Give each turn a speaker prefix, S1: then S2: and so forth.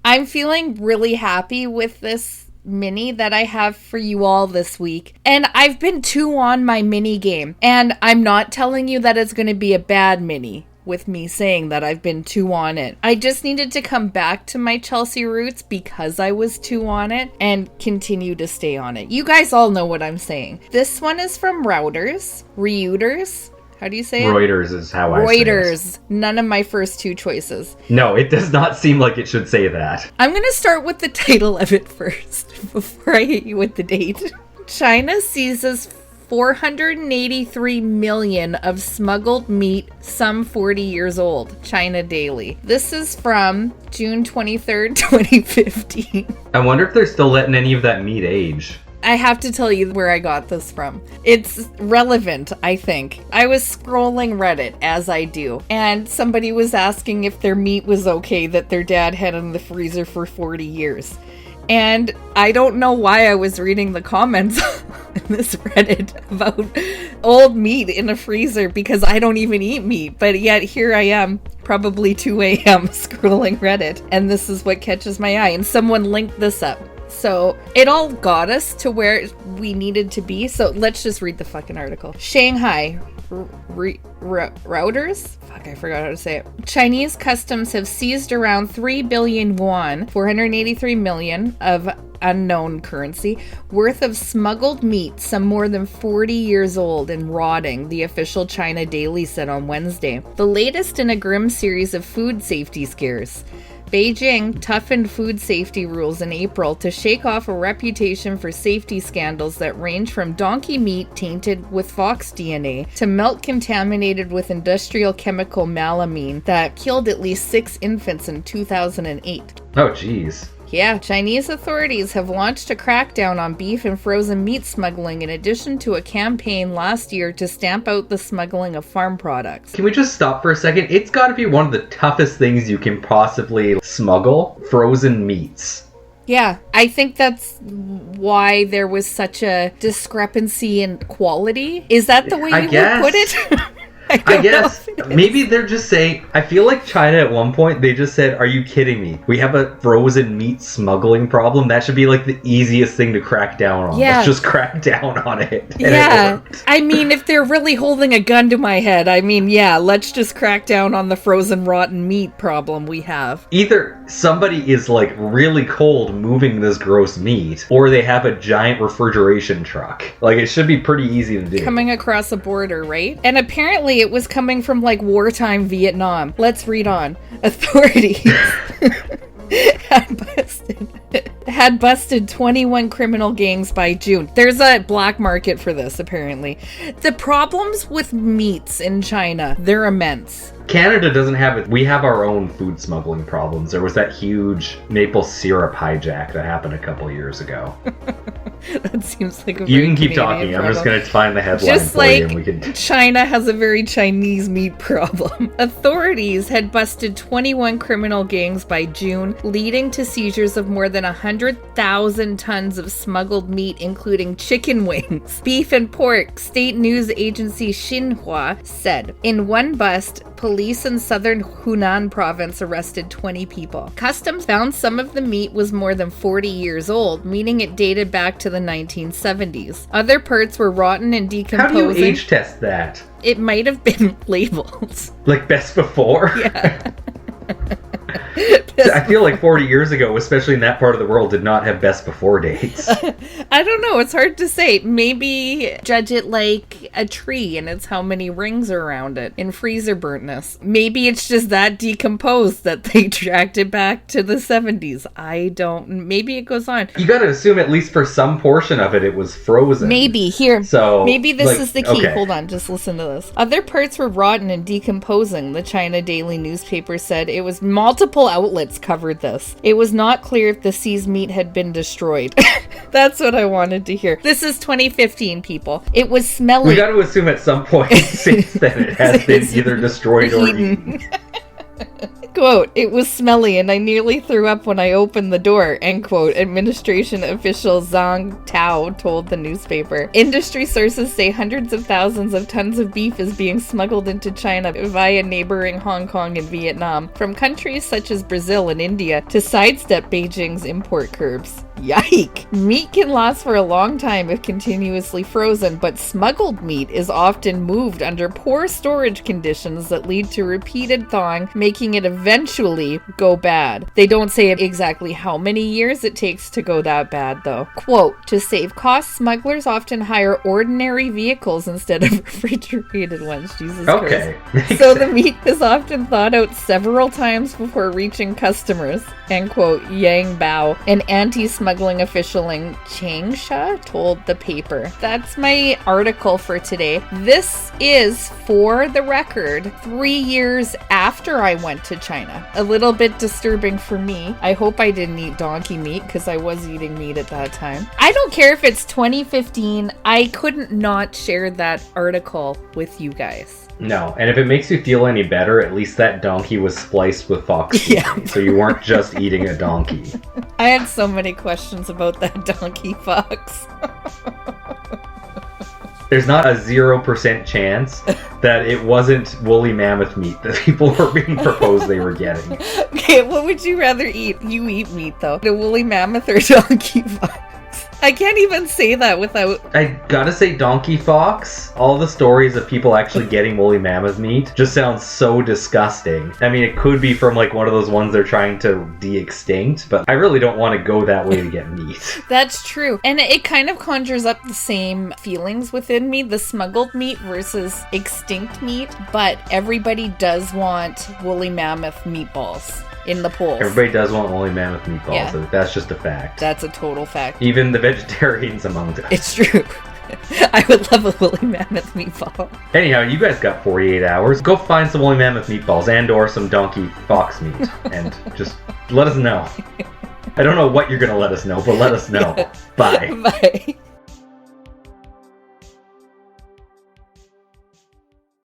S1: I'm feeling really happy with this mini that I have for you all this week. And I've been 2 on my mini game. And I'm not telling you that it's going to be a bad mini with me saying that I've been 2 on it. I just needed to come back to my Chelsea roots because I was 2 on it and continue to stay on it. You guys all know what I'm saying. This one is from Reuters. How do you say it?
S2: Reuters is how I say it.
S1: Reuters. None of my first 2 choices.
S2: No, it does not seem like it should say that.
S1: I'm going to start with the title of it first before I hit you with the date. China seizes 483 million of smuggled meat, some 40 years old. China Daily. This is from June 23rd, 2015.
S2: I wonder if they're still letting any of that meat age.
S1: I have to tell you where I got this from. It's relevant, I think. I was scrolling Reddit, as I do, and somebody was asking if their meat was okay that their dad had in the freezer for 40 years. And I don't know why I was reading the comments in this Reddit about old meat in a freezer because I don't even eat meat. But yet here I am, probably 2 a.m. scrolling Reddit, and this is what catches my eye. And someone linked this up. So it all got us to where we needed to be. So let's just read the fucking article. Shanghai Reuters? Fuck, I forgot how to say it. Chinese customs have seized around 3 billion won, 483 million of unknown currency, worth of smuggled meat, some more than 40 years old and rotting, the official China Daily said on Wednesday. The latest in a grim series of food safety scares. Beijing toughened food safety rules in April to shake off a reputation for safety scandals that range from donkey meat tainted with fox DNA to milk contaminated with industrial chemical melamine that killed at least 6 infants in 2008.
S2: Oh, jeez.
S1: Yeah, Chinese authorities have launched a crackdown on beef and frozen meat smuggling in addition to a campaign last year to stamp out the smuggling of farm products.
S2: Can we just stop for a second? It's got to be one of the toughest things you can possibly smuggle, frozen meats.
S1: Yeah, I think that's why there was such a discrepancy in quality. Is that the way you would put it?
S2: I guess maybe they're just saying, I feel like China at one point, they just said, are you kidding me? We have a frozen meat smuggling problem. That should be like the easiest thing to crack down on. Yeah. Let's just crack down on it.
S1: Yeah. I mean, if they're really holding a gun to my head, I mean, yeah, let's just crack down on the frozen rotten meat problem we have.
S2: Either somebody is like really cold moving this gross meat, or they have a giant refrigeration truck. Like, it should be pretty easy to do.
S1: Coming across a border, right? And apparently it was coming from like wartime Vietnam. Let's read on. Authorities had busted 21 criminal gangs by June. There's a black market for this, apparently. The problems with meats in China, they're immense.
S2: Canada doesn't have it. We have our own food smuggling problems. There was that huge maple syrup hijack that happened a couple years ago.
S1: That seems like a
S2: You can keep talking. I'm just going to find the headline
S1: just
S2: for
S1: like
S2: you. And we can...
S1: China has a very Chinese meat problem. Authorities had busted 21 criminal gangs by June, leading to seizures of more than 100,000 tons of smuggled meat, including chicken wings, beef and pork, state news agency Xinhua said. In one bust, police in southern Hunan province arrested 20 people. Customs found some of the meat was more than 40 years old, meaning it dated back to the 1970s. Other parts were rotten and decomposing.
S2: How do you age test that?
S1: It might have been labeled.
S2: Like best before?
S1: Yeah.
S2: I feel like 40 years ago, especially in that part of the world, did not have best before dates.
S1: I don't know. It's hard to say. Maybe judge it like a tree and it's how many rings are around it in freezer burntness. Maybe it's just that decomposed that they tracked it back to the 70s. I don't. Maybe it goes on.
S2: You got to assume at least for some portion of it, it was frozen.
S1: Maybe. Here.
S2: So
S1: maybe this is the key.
S2: Okay.
S1: Hold on. Just listen to this. Other parts were rotten and decomposing, the China Daily newspaper said. It was multiple outlets covered this. It was not clear if the seized meat had been destroyed. That's what I wanted to hear. This is 2015, people. It was smelly.
S2: We got to assume at some point since then it has been either destroyed or eaten.
S1: Quote, it was smelly and I nearly threw up when I opened the door, end quote, administration official Zhang Tao told the newspaper. Industry sources say hundreds of thousands of tons of beef is being smuggled into China via neighboring Hong Kong and Vietnam from countries such as Brazil and India to sidestep Beijing's import curbs. Yike! Meat can last for a long time if continuously frozen, but smuggled meat is often moved under poor storage conditions that lead to repeated thawing, making it eventually go bad. They don't say exactly how many years it takes to go that bad, though. Quote, to save costs, smugglers often hire ordinary vehicles instead of refrigerated ones. Jesus
S2: Okay.
S1: Christ. So the meat is often thawed out several times before reaching customers, end quote, Yang Bao, an anti-smuggling official in Changsha, told the paper. That's my article for today. This is, for the record, 3 years after I went to China. A little bit disturbing for me. I hope I didn't eat donkey meat because I was eating meat at that time. I don't care if it's 2015. I couldn't not share that article with you guys.
S2: No, and if it makes you feel any better, at least that donkey was spliced with fox meat,
S1: Yeah.
S2: so you weren't just eating a donkey.
S1: I had so many questions about that donkey fox.
S2: There's not a 0% chance that it wasn't woolly mammoth meat that people were being proposed they were getting.
S1: Okay, what would you rather eat? You eat meat, though. The woolly mammoth or donkey fox? I can't even say that without...
S2: I gotta say, donkey fox, all the stories of people actually getting woolly mammoth meat just sounds so disgusting. I mean, it could be from like one of those ones they're trying to de-extinct, but I really don't want to go that way to get meat.
S1: That's true. And it kind of conjures up the same feelings within me, the smuggled meat versus extinct meat, but everybody does want woolly mammoth meatballs in the polls.
S2: Everybody does want woolly mammoth meatballs.
S1: Yeah.
S2: So that's just a fact.
S1: That's a total fact.
S2: Even the vegetarians among us.
S1: It's true. I would love a woolly mammoth meatball.
S2: Anyhow, you guys got 48 hours. Go find some woolly mammoth meatballs and or some donkey fox meat and just let us know. I don't know what you're going to let us know, but let us know. Bye.
S1: Bye.